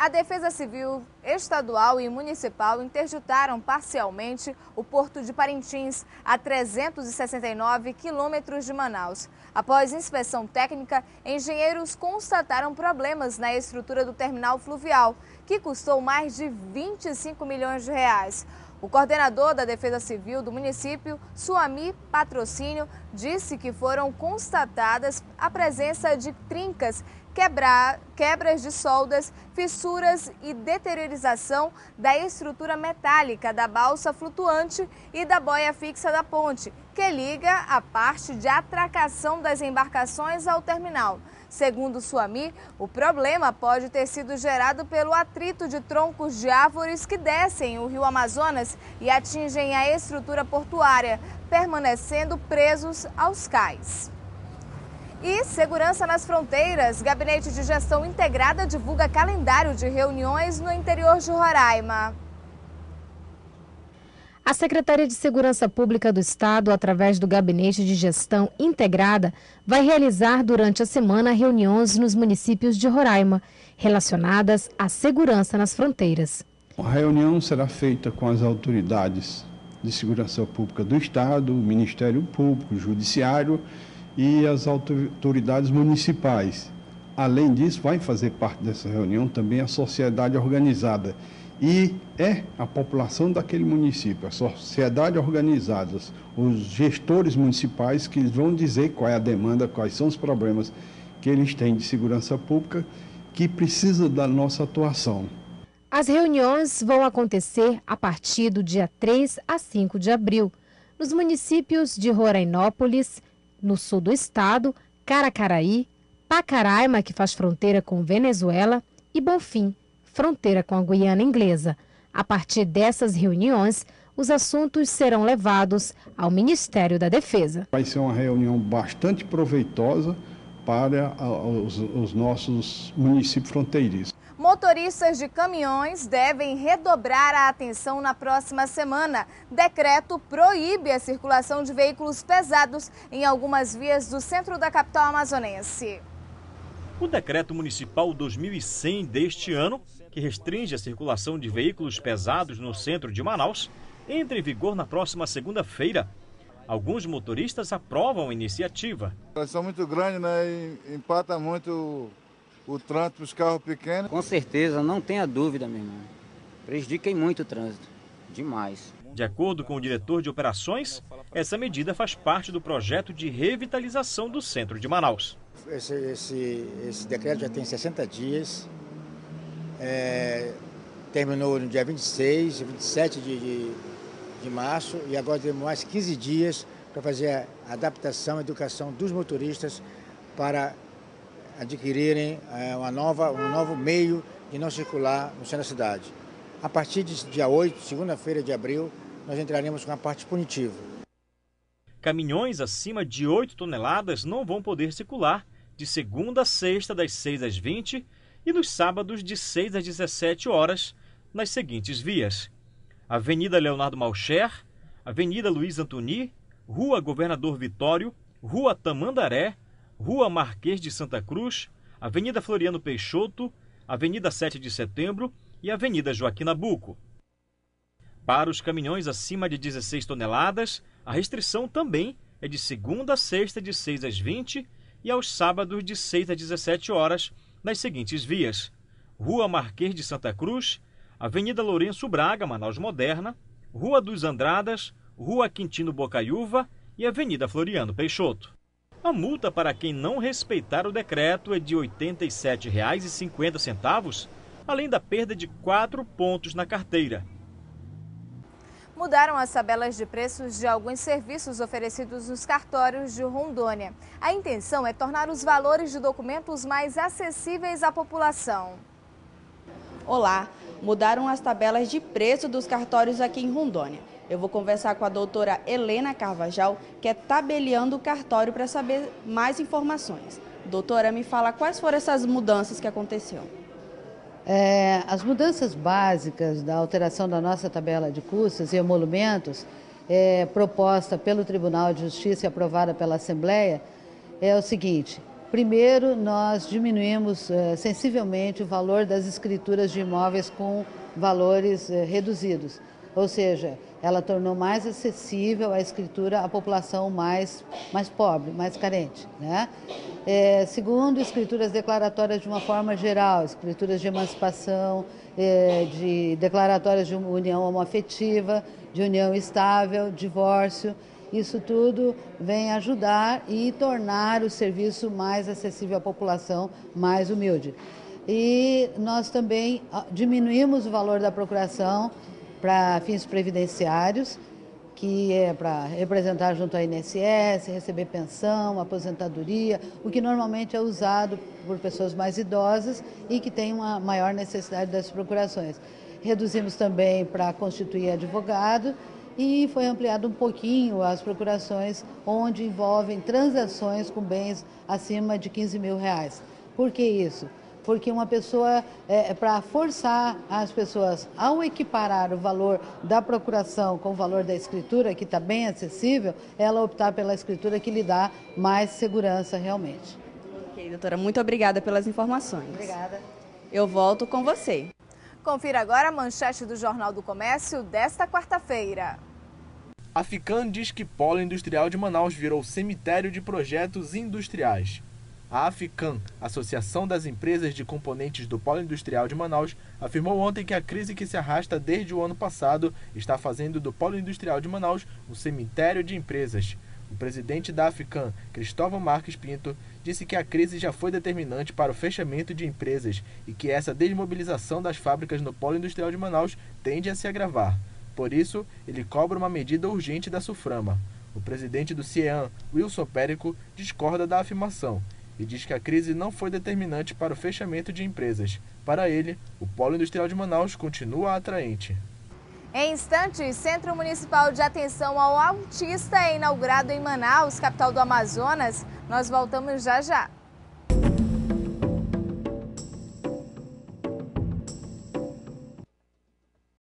A Defesa Civil Estadual e Municipal interditaram parcialmente o Porto de Parintins, a 369 quilômetros de Manaus. Após inspeção técnica, engenheiros constataram problemas na estrutura do terminal fluvial, que custou mais de 25 milhões de reais. O coordenador da Defesa Civil do município, Suami Patrocínio, disse que foram constatadas a presença de trincas, quebras de soldas, fissuras e deteriorização da estrutura metálica da balsa flutuante e da boia fixa da ponte, que liga a parte de atracação das embarcações ao terminal. Segundo Suami, o problema pode ter sido gerado pelo atrito de troncos de árvores que descem o rio Amazonas e atingem a estrutura portuária, permanecendo presos aos cais. E segurança nas fronteiras. Gabinete de Gestão Integrada divulga calendário de reuniões no interior de Roraima. A Secretaria de Segurança Pública do Estado, através do Gabinete de Gestão Integrada, vai realizar durante a semana reuniões nos municípios de Roraima, relacionadas à segurança nas fronteiras. A reunião será feita com as autoridades de segurança pública do Estado, o Ministério Público, o Judiciário e as autoridades municipais. Além disso, vai fazer parte dessa reunião também a sociedade organizada. E é a população daquele município, a sociedade organizada, os gestores municipais que vão dizer qual é a demanda, quais são os problemas que eles têm de segurança pública que precisa da nossa atuação. As reuniões vão acontecer a partir do dia 3 a 5 de abril, nos municípios de Rorainópolis, no sul do estado, Caracaraí, Pacaraima, que faz fronteira com Venezuela, e Bonfim, fronteira com a Guiana Inglesa. A partir dessas reuniões, os assuntos serão levados ao Ministério da Defesa. Vai ser uma reunião bastante proveitosa para os nossos municípios fronteiriços. Motoristas de caminhões devem redobrar a atenção na próxima semana. Decreto proíbe a circulação de veículos pesados em algumas vias do centro da capital amazonense. O Decreto Municipal 2100 deste ano, que restringe a circulação de veículos pesados no centro de Manaus, entra em vigor na próxima segunda-feira. Alguns motoristas aprovam a iniciativa. Elas são muito grandes, né? E empata muito o trânsito dos carros pequenos. Com certeza, não tenha dúvida, meu irmão. Prejudica muito o trânsito, demais. De acordo com o diretor de operações, essa medida faz parte do projeto de revitalização do centro de Manaus. Esse decreto já tem 60 dias, terminou no dia 26, 27 de março e agora temos mais 15 dias para fazer a adaptação e educação dos motoristas para adquirirem um novo meio de não circular no centro da cidade. A partir de dia 8, segunda-feira de abril, nós entraremos com a parte punitiva. Caminhões acima de 8 toneladas não vão poder circular de segunda a sexta, das 6 às 20 e nos sábados de 6 às 17 horas, nas seguintes vias: Avenida Leonardo Malcher, Avenida Luiz Antoni, Rua Governador Vitório, Rua Tamandaré, Rua Marquês de Santa Cruz, Avenida Floriano Peixoto, Avenida 7 de Setembro e Avenida Joaquim Nabuco. Para os caminhões acima de 16 toneladas, a restrição também é de segunda a sexta, de 6 às 20 e aos sábados de 6 às 17 horas, nas seguintes vias: Rua Marquês de Santa Cruz, Avenida Lourenço Braga, Manaus Moderna, Rua dos Andradas, Rua Quintino Bocaiúva e Avenida Floriano Peixoto. A multa para quem não respeitar o decreto é de R$ 87,50, além da perda de 4 pontos na carteira. Mudaram as tabelas de preços de alguns serviços oferecidos nos cartórios de Rondônia. A intenção é tornar os valores de documentos mais acessíveis à população. Olá, mudaram as tabelas de preço dos cartórios aqui em Rondônia. Eu vou conversar com a doutora Helena Carvajal, que é tabeliando o cartório, para saber mais informações. Doutora, me fala quais foram essas mudanças que aconteceram. As mudanças básicas da alteração da nossa tabela de custos e emolumentos, proposta pelo Tribunal de Justiça e aprovada pela Assembleia, é o seguinte: Primeiro, nós diminuímos sensivelmente o valor das escrituras de imóveis com valores reduzidos, ou seja, ela tornou mais acessível a escritura à população mais pobre, mais carente, né? Segundo, escrituras declaratórias de uma forma geral, escrituras de emancipação, de declaratórias de união homoafetiva, de união estável, divórcio. Isso tudo vem ajudar e tornar o serviço mais acessível à população mais humilde. E nós também diminuímos o valor da procuração para fins previdenciários, que é para representar junto à INSS, receber pensão, aposentadoria, o que normalmente é usado por pessoas mais idosas e que têm uma maior necessidade das procurações. Reduzimos também para constituir advogado e foi ampliado um pouquinho as procurações onde envolvem transações com bens acima de R$15 mil. Por que isso? Porque uma pessoa, para forçar as pessoas ao equiparar o valor da procuração com o valor da escritura, que está bem acessível, ela optar pela escritura que lhe dá mais segurança realmente. Ok, doutora, muito obrigada pelas informações. Obrigada. Eu volto com você. Confira agora a manchete do Jornal do Comércio desta quarta-feira. A Ficam diz que Polo Industrial de Manaus virou cemitério de projetos industriais. A Ficam, Associação das Empresas de Componentes do Polo Industrial de Manaus, afirmou ontem que a crise que se arrasta desde o ano passado está fazendo do Polo Industrial de Manaus um cemitério de empresas. O presidente da Ficam, Cristóvão Marques Pinto, disse que a crise já foi determinante para o fechamento de empresas e que essa desmobilização das fábricas no Polo Industrial de Manaus tende a se agravar. Por isso, ele cobra uma medida urgente da Suframa. O presidente do CIEAM, Wilson Périco, discorda da afirmação e diz que a crise não foi determinante para o fechamento de empresas. Para ele, o Polo Industrial de Manaus continua atraente. Em instantes, Centro Municipal de Atenção ao Autista é inaugurado em Manaus, capital do Amazonas. Nós voltamos já já.